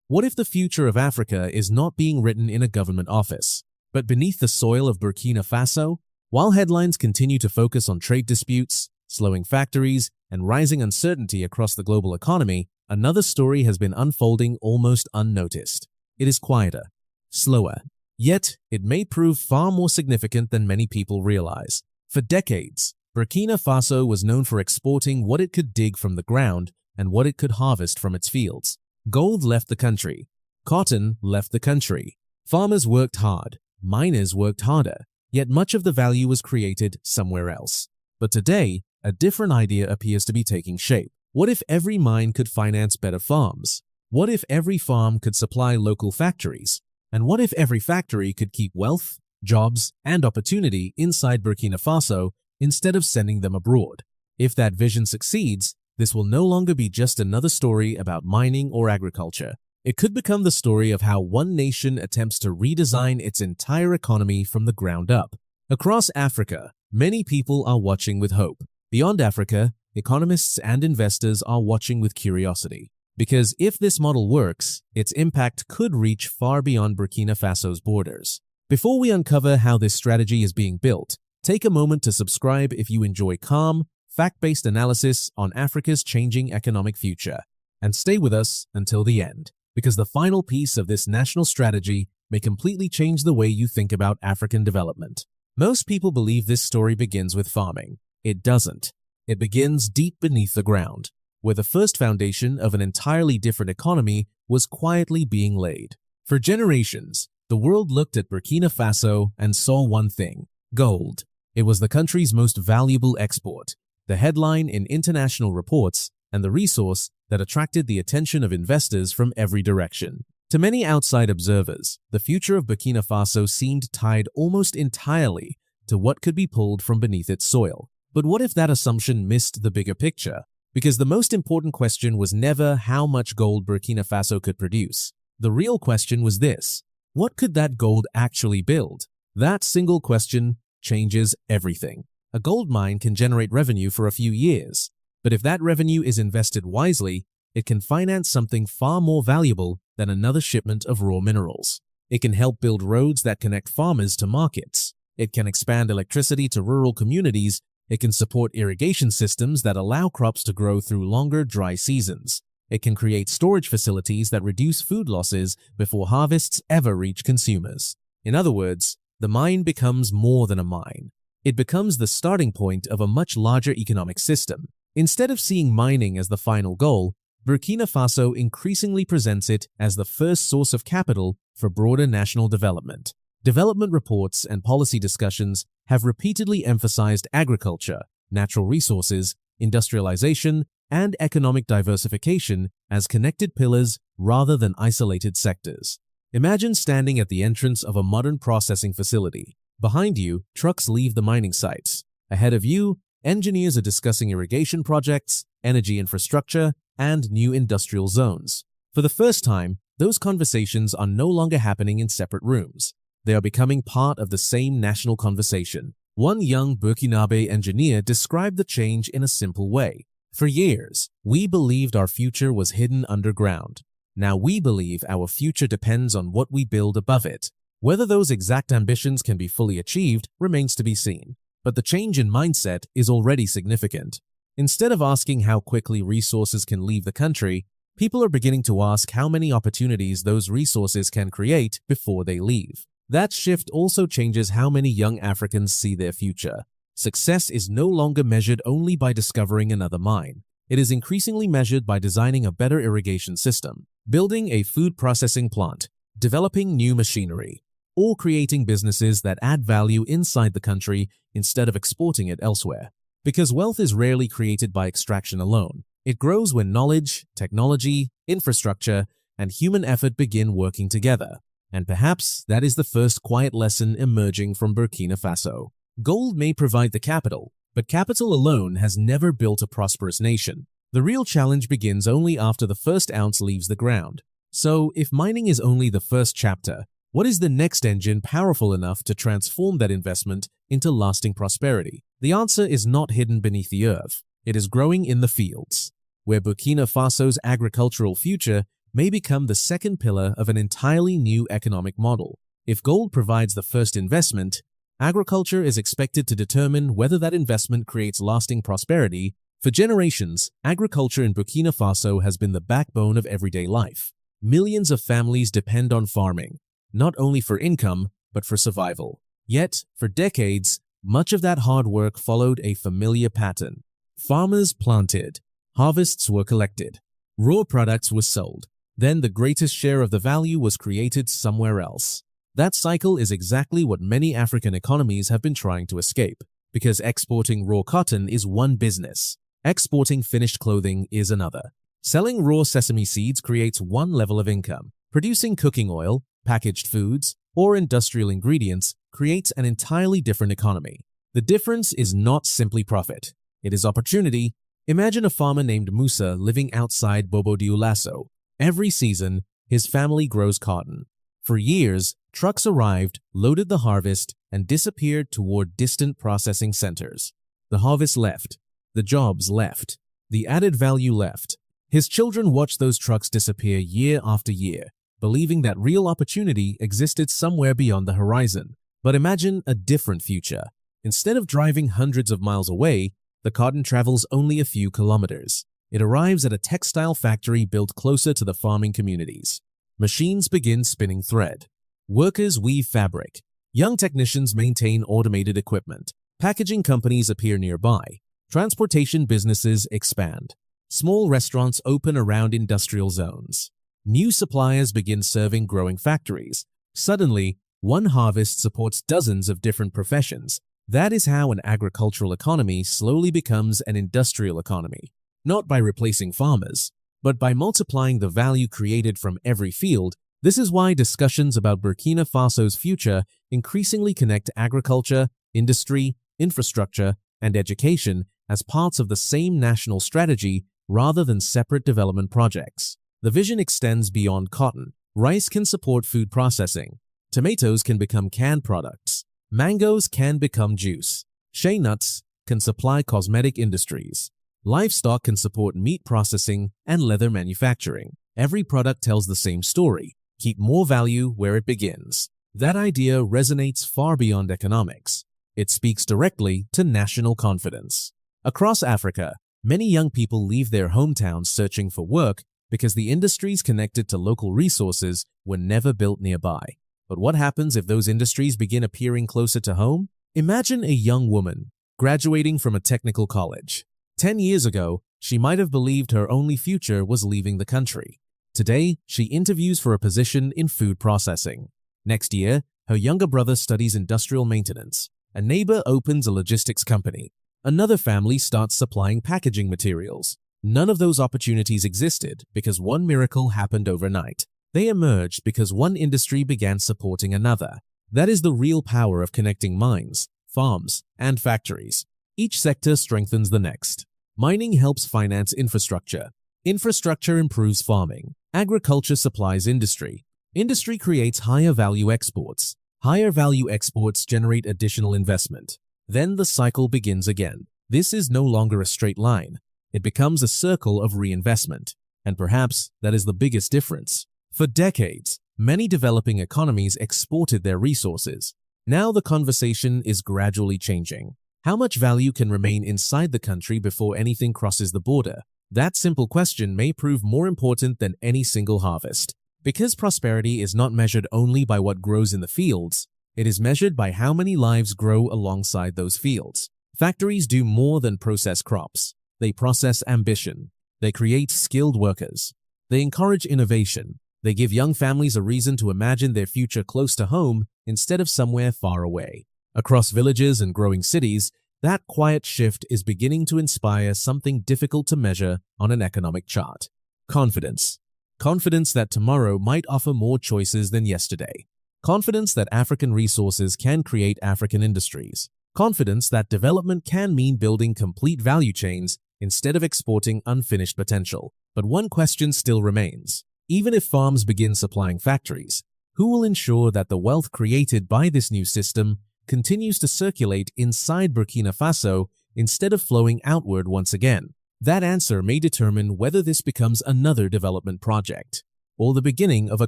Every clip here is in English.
What if the future of Africa is not being written in a government office, but beneath the soil of Burkina Faso? While headlines continue to focus on trade disputes, slowing factories, and rising uncertainty across the global economy, another story has been unfolding almost unnoticed. It is quieter, slower, yet it may prove far more significant than many people realize. For decades, Burkina Faso was known for exporting what it could dig from the ground and what it could harvest from its fields. Gold left the country. Cotton left the country. Farmers worked hard. Miners worked harder. Yet much of the value was created somewhere else. But today, a different idea appears to be taking shape. What if every mine could finance better farms? What if every farm could supply local factories? And what if every factory could keep wealth, jobs, and opportunity inside Burkina Faso instead of sending them abroad? If that vision succeeds, this will no longer be just another story about mining or agriculture. It could become the story of how one nation attempts to redesign its entire economy from the ground up. Across Africa, many people are watching with hope. Beyond Africa, economists and investors are watching with curiosity. Because if this model works, its impact could reach far beyond Burkina Faso's borders. Before we uncover how this strategy is being built, take a moment to subscribe if you enjoy calm, fact-based analysis on Africa's changing economic future. And stay with us until the end, because the final piece of this national strategy may completely change the way you think about African development. Most people believe this story begins with farming. It doesn't. It begins deep beneath the ground, where the first foundation of an entirely different economy was quietly being laid. For generations, the world looked at Burkina Faso and saw one thing: gold. It was the country's most valuable export, the headline in international reports, and the resource that attracted the attention of investors from every direction. To many outside observers, the future of Burkina Faso seemed tied almost entirely to what could be pulled from beneath its soil. But what if that assumption missed the bigger picture? Because the most important question was never how much gold Burkina Faso could produce. The real question was this: what could that gold actually build? That single question changes everything. A gold mine can generate revenue for a few years, but if that revenue is invested wisely, it can finance something far more valuable than another shipment of raw minerals. It can help build roads that connect farmers to markets. It can expand electricity to rural communities. It can support irrigation systems that allow crops to grow through longer dry seasons. It can create storage facilities that reduce food losses before harvests ever reach consumers. In other words, the mine becomes more than a mine. It becomes the starting point of a much larger economic system. Instead of seeing mining as the final goal, Burkina Faso increasingly presents it as the first source of capital for broader national development. Development reports and policy discussions have repeatedly emphasized agriculture, natural resources, industrialization, and economic diversification as connected pillars rather than isolated sectors. Imagine standing at the entrance of a modern processing facility. Behind you, trucks leave the mining sites. Ahead of you, engineers are discussing irrigation projects, energy infrastructure, and new industrial zones. For the first time, those conversations are no longer happening in separate rooms. They are becoming part of the same national conversation. One young Burkinabe engineer described the change in a simple way. For years, we believed our future was hidden underground. Now we believe our future depends on what we build above it. Whether those exact ambitions can be fully achieved remains to be seen. But the change in mindset is already significant. Instead of asking how quickly resources can leave the country, people are beginning to ask how many opportunities those resources can create before they leave. That shift also changes how many young Africans see their future. Success is no longer measured only by discovering another mine. It is increasingly measured by designing a better irrigation system, building a food processing plant, developing new machinery, or creating businesses that add value inside the country instead of exporting it elsewhere. Because wealth is rarely created by extraction alone. It grows when knowledge, technology, infrastructure, and human effort begin working together. And perhaps that is the first quiet lesson emerging from Burkina Faso. Gold may provide the capital, but capital alone has never built a prosperous nation. The real challenge begins only after the first ounce leaves the ground. So, if mining is only the first chapter, what is the next engine powerful enough to transform that investment into lasting prosperity? The answer is not hidden beneath the earth. It is growing in the fields, where Burkina Faso's agricultural future may become the second pillar of an entirely new economic model. If gold provides the first investment, agriculture is expected to determine whether that investment creates lasting prosperity. For generations, agriculture in Burkina Faso has been the backbone of everyday life. Millions of families depend on farming, not only for income, but for survival. Yet, for decades, much of that hard work followed a familiar pattern. Farmers planted, harvests were collected, raw products were sold, then the greatest share of the value was created somewhere else. That cycle is exactly what many African economies have been trying to escape, because exporting raw cotton is one business, exporting finished clothing is another. Selling raw sesame seeds creates one level of income. Producing cooking oil, packaged foods, or industrial ingredients creates an entirely different economy. The difference is not simply profit. It is opportunity. Imagine a farmer named Musa living outside Bobo Dioulasso. Every season, his family grows cotton. For years, trucks arrived, loaded the harvest, and disappeared toward distant processing centers. The harvest left. The jobs left. The added value left. His children watched those trucks disappear year after year, believing that real opportunity existed somewhere beyond the horizon. But imagine a different future. Instead of driving hundreds of miles away, the cotton travels only a few kilometers. It arrives at a textile factory built closer to the farming communities. Machines begin spinning thread. Workers weave fabric. Young technicians maintain automated equipment. Packaging companies appear nearby. Transportation businesses expand. Small restaurants open around industrial zones. New suppliers begin serving growing factories. Suddenly, one harvest supports dozens of different professions. That is how an agricultural economy slowly becomes an industrial economy, not by replacing farmers, but by multiplying the value created from every field. This is why discussions about Burkina Faso's future increasingly connect agriculture, industry, infrastructure, and education as parts of the same national strategy rather than separate development projects. The vision extends beyond cotton. Rice can support food processing. Tomatoes can become canned products. Mangoes can become juice. Shea nuts can supply cosmetic industries. Livestock can support meat processing and leather manufacturing. Every product tells the same story. Keep more value where it begins. That idea resonates far beyond economics. It speaks directly to national confidence. Across Africa, many young people leave their hometowns searching for work because the industries connected to local resources were never built nearby. But what happens if those industries begin appearing closer to home? Imagine a young woman graduating from a technical college. 10 years ago, she might have believed her only future was leaving the country. Today, she interviews for a position in food processing. Next year, her younger brother studies industrial maintenance. A neighbor opens a logistics company. Another family starts supplying packaging materials. None of those opportunities existed because one miracle happened overnight. They emerged because one industry began supporting another. That is the real power of connecting mines, farms, and factories. Each sector strengthens the next. Mining helps finance infrastructure. Infrastructure improves farming. Agriculture supplies industry. Industry creates higher value exports. Higher value exports generate additional investment. Then the cycle begins again. This is no longer a straight line. It becomes a circle of reinvestment. And perhaps that is the biggest difference. For decades, many developing economies exported their resources. Now the conversation is gradually changing. How much value can remain inside the country before anything crosses the border? That simple question may prove more important than any single harvest. Because prosperity is not measured only by what grows in the fields, it is measured by how many lives grow alongside those fields. Factories do more than process crops. They process ambition. They create skilled workers. They encourage innovation. They give young families a reason to imagine their future close to home instead of somewhere far away. Across villages and growing cities, that quiet shift is beginning to inspire something difficult to measure on an economic chart. Confidence. Confidence that tomorrow might offer more choices than yesterday. Confidence that African resources can create African industries. Confidence that development can mean building complete value chains instead of exporting unfinished potential. But one question still remains. Even if farms begin supplying factories, who will ensure that the wealth created by this new system continues to circulate inside Burkina Faso instead of flowing outward once again? That answer may determine whether this becomes another development project, or the beginning of a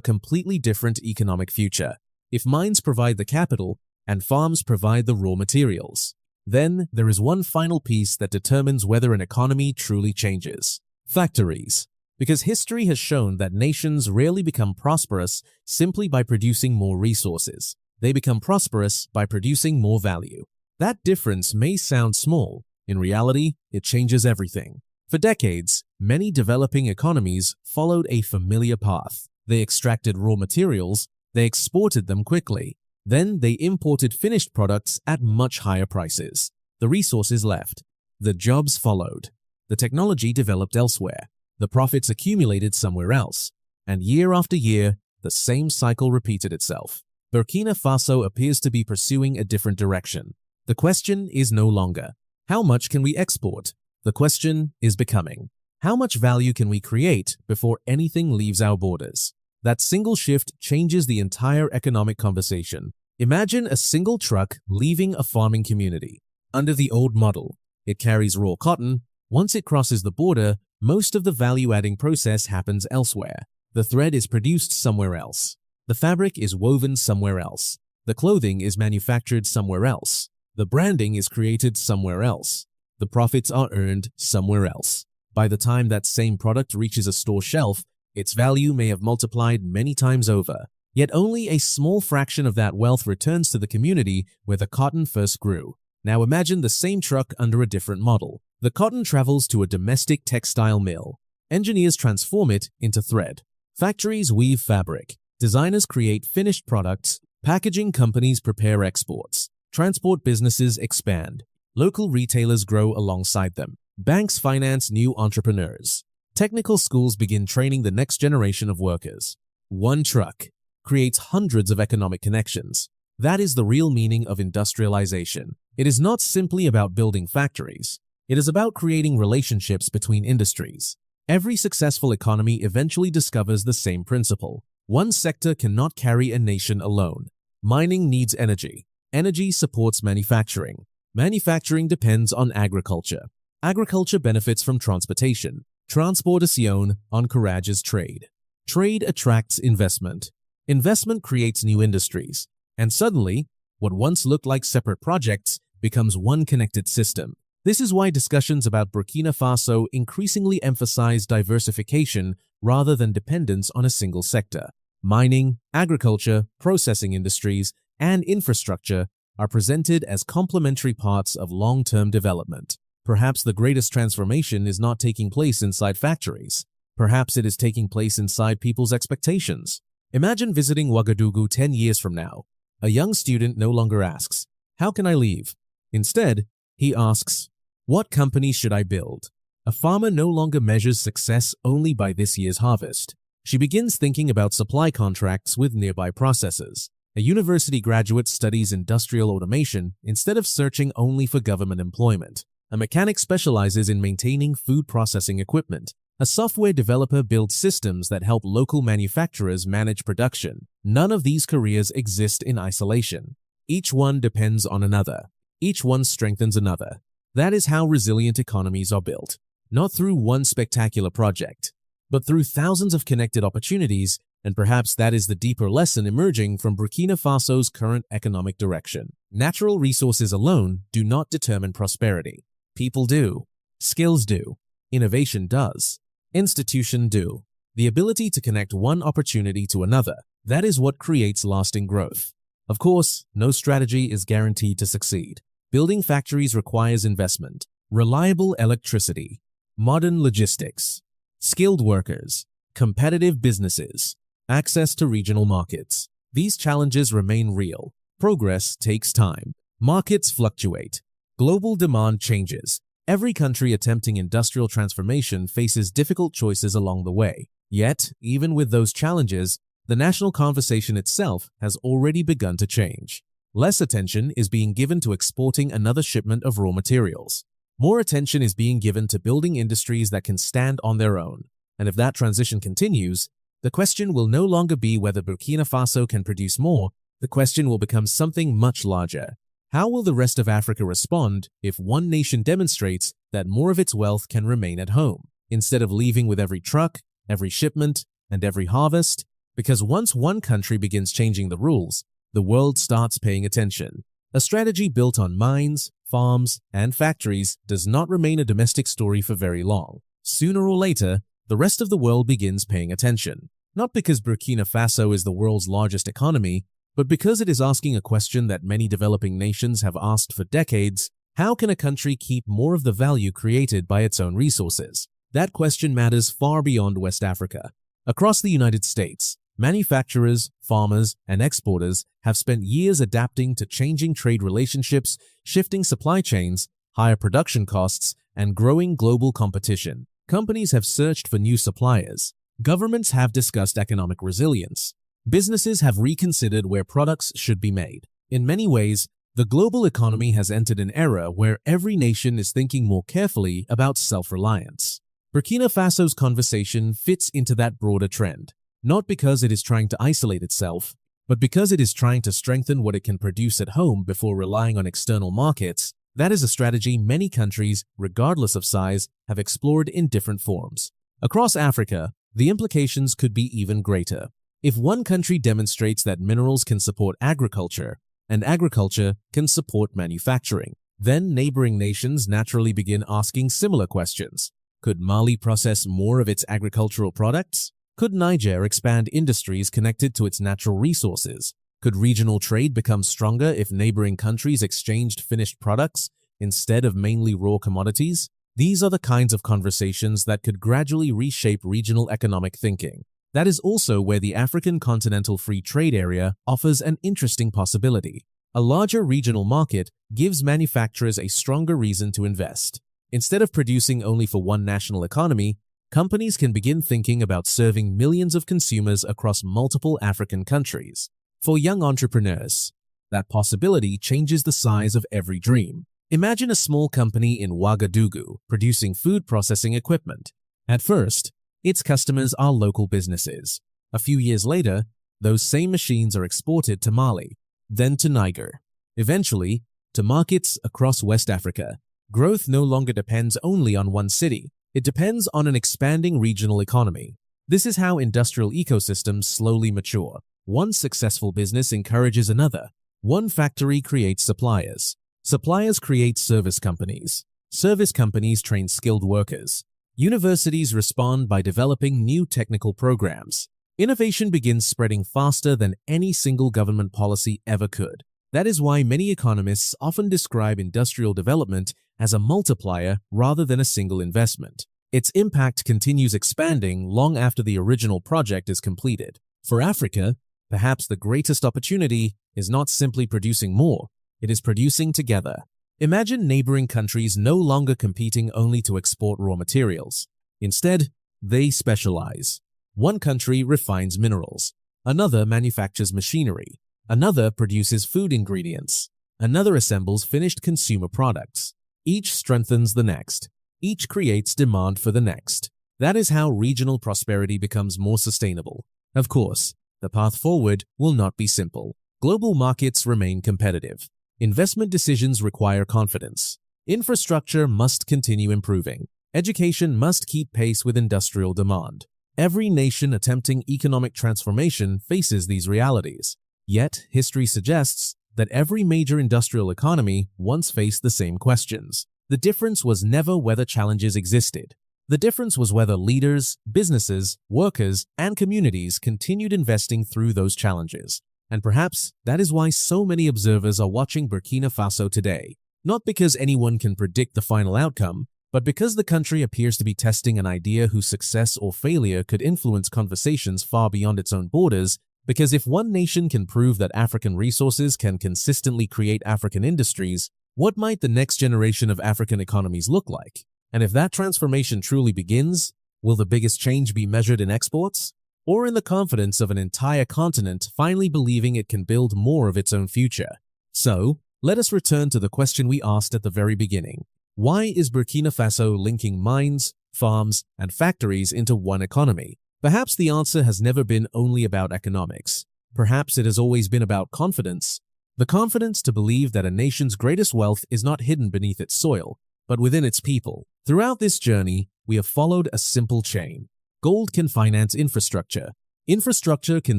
completely different economic future. If mines provide the capital and farms provide the raw materials, then there is one final piece that determines whether an economy truly changes: factories. Because history has shown that nations rarely become prosperous simply by producing more resources. They become prosperous by producing more value. That difference may sound small. In reality, it changes everything. For decades, many developing economies followed a familiar path. They extracted raw materials, they exported them quickly, then they imported finished products at much higher prices. The resources left. The jobs followed. The technology developed elsewhere. The profits accumulated somewhere else. And year after year, the same cycle repeated itself. Burkina Faso appears to be pursuing a different direction. The question is no longer, how much can we export? The question is becoming, how much value can we create before anything leaves our borders? That single shift changes the entire economic conversation. Imagine a single truck leaving a farming community. Under the old model, it carries raw cotton. Once it crosses the border, most of the value-adding process happens elsewhere. The thread is produced somewhere else. The fabric is woven somewhere else. The clothing is manufactured somewhere else. The branding is created somewhere else. The profits are earned somewhere else. By the time that same product reaches a store shelf, its value may have multiplied many times over. Yet only a small fraction of that wealth returns to the community where the cotton first grew. Now imagine the same truck under a different model. The cotton travels to a domestic textile mill. Engineers transform it into thread. Factories weave fabric. Designers create finished products. Packaging companies prepare exports. Transport businesses expand. Local retailers grow alongside them. Banks finance new entrepreneurs. Technical schools begin training the next generation of workers. One truck creates hundreds of economic connections. That is the real meaning of industrialization. It is not simply about building factories. It is about creating relationships between industries. Every successful economy eventually discovers the same principle. One sector cannot carry a nation alone. Mining needs energy. Energy supports manufacturing. Manufacturing depends on agriculture. Agriculture benefits from transportation. Transportation encourages trade. Trade attracts investment. Investment creates new industries. And suddenly, what once looked like separate projects becomes one connected system. This is why discussions about Burkina Faso increasingly emphasize diversification rather than dependence on a single sector. Mining, agriculture, processing industries, and infrastructure are presented as complementary parts of long-term development. Perhaps the greatest transformation is not taking place inside factories. Perhaps it is taking place inside people's expectations. Imagine visiting Ouagadougou 10 years from now. A young student no longer asks, "How can I leave?" Instead, he asks, "What company should I build?" A farmer no longer measures success only by this year's harvest. She begins thinking about supply contracts with nearby processors. A university graduate studies industrial automation instead of searching only for government employment. A mechanic specializes in maintaining food processing equipment. A software developer builds systems that help local manufacturers manage production. None of these careers exist in isolation. Each one depends on another. Each one strengthens another. That is how resilient economies are built. Not through one spectacular project, but through thousands of connected opportunities, and perhaps that is the deeper lesson emerging from Burkina Faso's current economic direction. Natural resources alone do not determine prosperity. People do. Skills do. Innovation does. Institutions do. The ability to connect one opportunity to another, that is what creates lasting growth. Of course, no strategy is guaranteed to succeed. Building factories requires investment, reliable electricity, modern logistics, skilled workers, competitive businesses, access to regional markets. These challenges remain real. Progress takes time. Markets fluctuate. Global demand changes. Every country attempting industrial transformation faces difficult choices along the way. Yet, even with those challenges, the national conversation itself has already begun to change. Less attention is being given to exporting another shipment of raw materials. More attention is being given to building industries that can stand on their own. And if that transition continues, the question will no longer be whether Burkina Faso can produce more. The question will become something much larger. How will the rest of Africa respond if one nation demonstrates that more of its wealth can remain at home, instead of leaving with every truck, every shipment, and every harvest, because once one country begins changing the rules, the world starts paying attention. A strategy built on mines, farms, and factories does not remain a domestic story for very long. Sooner or later, the rest of the world begins paying attention. Not because Burkina Faso is the world's largest economy, but because it is asking a question that many developing nations have asked for decades: how can a country keep more of the value created by its own resources? That question matters far beyond West Africa. Across the United States, manufacturers, farmers, and exporters have spent years adapting to changing trade relationships, shifting supply chains, higher production costs, and growing global competition. Companies have searched for new suppliers. Governments have discussed economic resilience. Businesses have reconsidered where products should be made. In many ways, the global economy has entered an era where every nation is thinking more carefully about self-reliance. Burkina Faso's conversation fits into that broader trend, not because it is trying to isolate itself, but because it is trying to strengthen what it can produce at home before relying on external markets. That is a strategy many countries, regardless of size, have explored in different forms. Across Africa, the implications could be even greater. If one country demonstrates that minerals can support agriculture, and agriculture can support manufacturing, then neighboring nations naturally begin asking similar questions. Could Mali process more of its agricultural products? Could Niger expand industries connected to its natural resources? Could regional trade become stronger if neighboring countries exchanged finished products instead of mainly raw commodities? These are the kinds of conversations that could gradually reshape regional economic thinking. That is also where the African Continental Free Trade Area offers an interesting possibility. A larger regional market gives manufacturers a stronger reason to invest. Instead of producing only for one national economy, companies can begin thinking about serving millions of consumers across multiple African countries. For young entrepreneurs, that possibility changes the size of every dream. Imagine a small company in Ouagadougou producing food processing equipment. At first, its customers are local businesses. A few years later, those same machines are exported to Mali, then to Niger, eventually to markets across West Africa. Growth no longer depends only on one city. It depends on an expanding regional economy. This is how industrial ecosystems slowly mature. One successful business encourages another. One factory creates suppliers. Suppliers create service companies. Service companies train skilled workers. Universities respond by developing new technical programs. Innovation begins spreading faster than any single government policy ever could. That is why many economists often describe industrial development as a multiplier rather than a single investment. Its impact continues expanding long after the original project is completed. For Africa, perhaps the greatest opportunity is not simply producing more, it is producing together. Imagine neighboring countries no longer competing only to export raw materials. Instead, they specialize. One country refines minerals, another manufactures machinery, another produces food ingredients, another assembles finished consumer products. Each strengthens the next. Each creates demand for the next. That is how regional prosperity becomes more sustainable. Of course, the path forward will not be simple. Global markets remain competitive. Investment decisions require confidence. Infrastructure must continue improving. Education must keep pace with industrial demand. Every nation attempting economic transformation faces these realities. Yet, history suggests that every major industrial economy once faced the same questions. The difference was never whether challenges existed. The difference was whether leaders, businesses, workers, and communities continued investing through those challenges. And perhaps that is why so many observers are watching Burkina Faso today. Not because anyone can predict the final outcome, but because the country appears to be testing an idea whose success or failure could influence conversations far beyond its own borders. Because if one nation can prove that African resources can consistently create African industries, what might the next generation of African economies look like? And if that transformation truly begins, will the biggest change be measured in exports? Or in the confidence of an entire continent finally believing it can build more of its own future? So, let us return to the question we asked at the very beginning. Why is Burkina Faso linking mines, farms, and factories into one economy? Perhaps the answer has never been only about economics. Perhaps it has always been about confidence. The confidence to believe that a nation's greatest wealth is not hidden beneath its soil, but within its people. Throughout this journey, we have followed a simple chain. Gold can finance infrastructure. Infrastructure can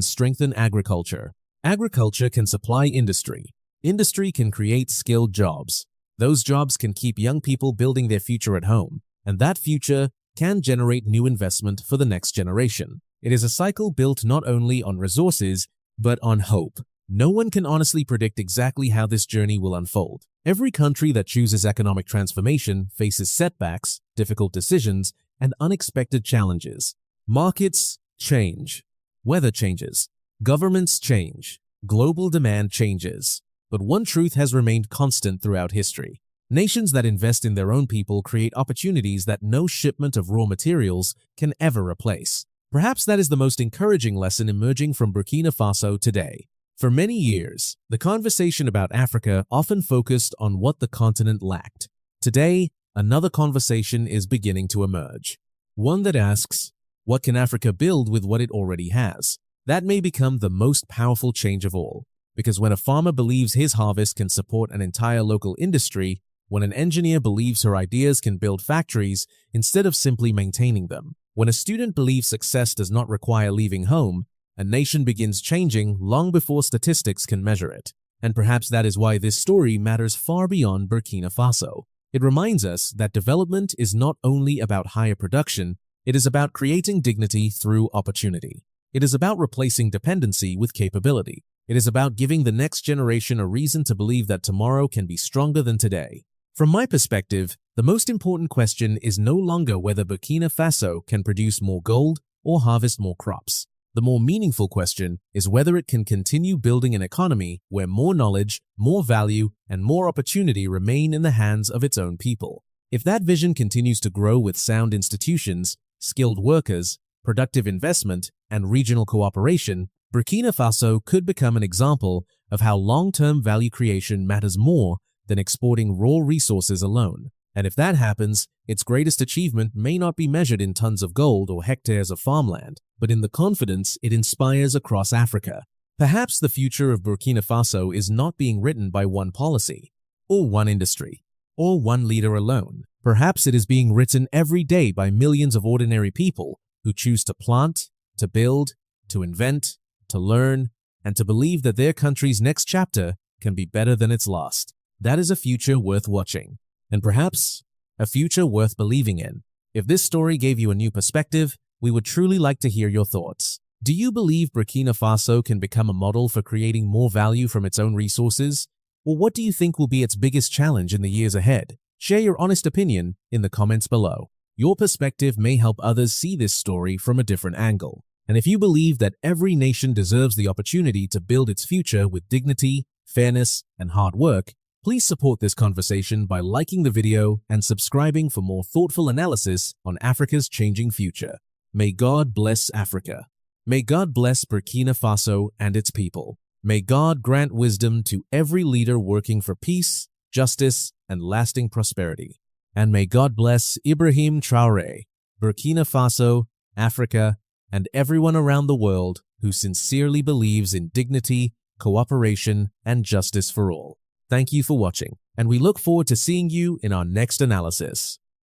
strengthen agriculture. Agriculture can supply industry. Industry can create skilled jobs. Those jobs can keep young people building their future at home, and that future can generate new investment for the next generation. It is a cycle built not only on resources, but on hope. No one can honestly predict exactly how this journey will unfold. Every country that chooses economic transformation faces setbacks, difficult decisions, and unexpected challenges. Markets change. Weather changes. Governments change. Global demand changes. But one truth has remained constant throughout history. Nations that invest in their own people create opportunities that no shipment of raw materials can ever replace. Perhaps that is the most encouraging lesson emerging from Burkina Faso today. For many years, the conversation about Africa often focused on what the continent lacked. Today, another conversation is beginning to emerge. One that asks, what can Africa build with what it already has? That may become the most powerful change of all. Because when a farmer believes his harvest can support an entire local industry, when an engineer believes her ideas can build factories instead of simply maintaining them, when a student believes success does not require leaving home, a nation begins changing long before statistics can measure it. And perhaps that is why this story matters far beyond Burkina Faso. It reminds us that development is not only about higher production, it is about creating dignity through opportunity. It is about replacing dependency with capability. It is about giving the next generation a reason to believe that tomorrow can be stronger than today. From my perspective, the most important question is no longer whether Burkina Faso can produce more gold or harvest more crops. The more meaningful question is whether it can continue building an economy where more knowledge, more value, and more opportunity remain in the hands of its own people. If that vision continues to grow with sound institutions, skilled workers, productive investment, and regional cooperation, Burkina Faso could become an example of how long-term value creation matters more than exporting raw resources alone. And if that happens, its greatest achievement may not be measured in tons of gold or hectares of farmland, but in the confidence it inspires across Africa. Perhaps the future of Burkina Faso is not being written by one policy, or one industry, or one leader alone. Perhaps it is being written every day by millions of ordinary people who choose to plant, to build, to invent, to learn, and to believe that their country's next chapter can be better than its last. That is a future worth watching, and perhaps a future worth believing in. If this story gave you a new perspective, we would truly like to hear your thoughts. Do you believe Burkina Faso can become a model for creating more value from its own resources? Or what do you think will be its biggest challenge in the years ahead? Share your honest opinion in the comments below. Your perspective may help others see this story from a different angle. And if you believe that every nation deserves the opportunity to build its future with dignity, fairness, and hard work, please support this conversation by liking the video and subscribing for more thoughtful analysis on Africa's changing future. May God bless Africa. May God bless Burkina Faso and its people. May God grant wisdom to every leader working for peace, justice, and lasting prosperity. And may God bless Ibrahim Traore, Burkina Faso, Africa, and everyone around the world who sincerely believes in dignity, cooperation, and justice for all. Thank you for watching, and we look forward to seeing you in our next analysis.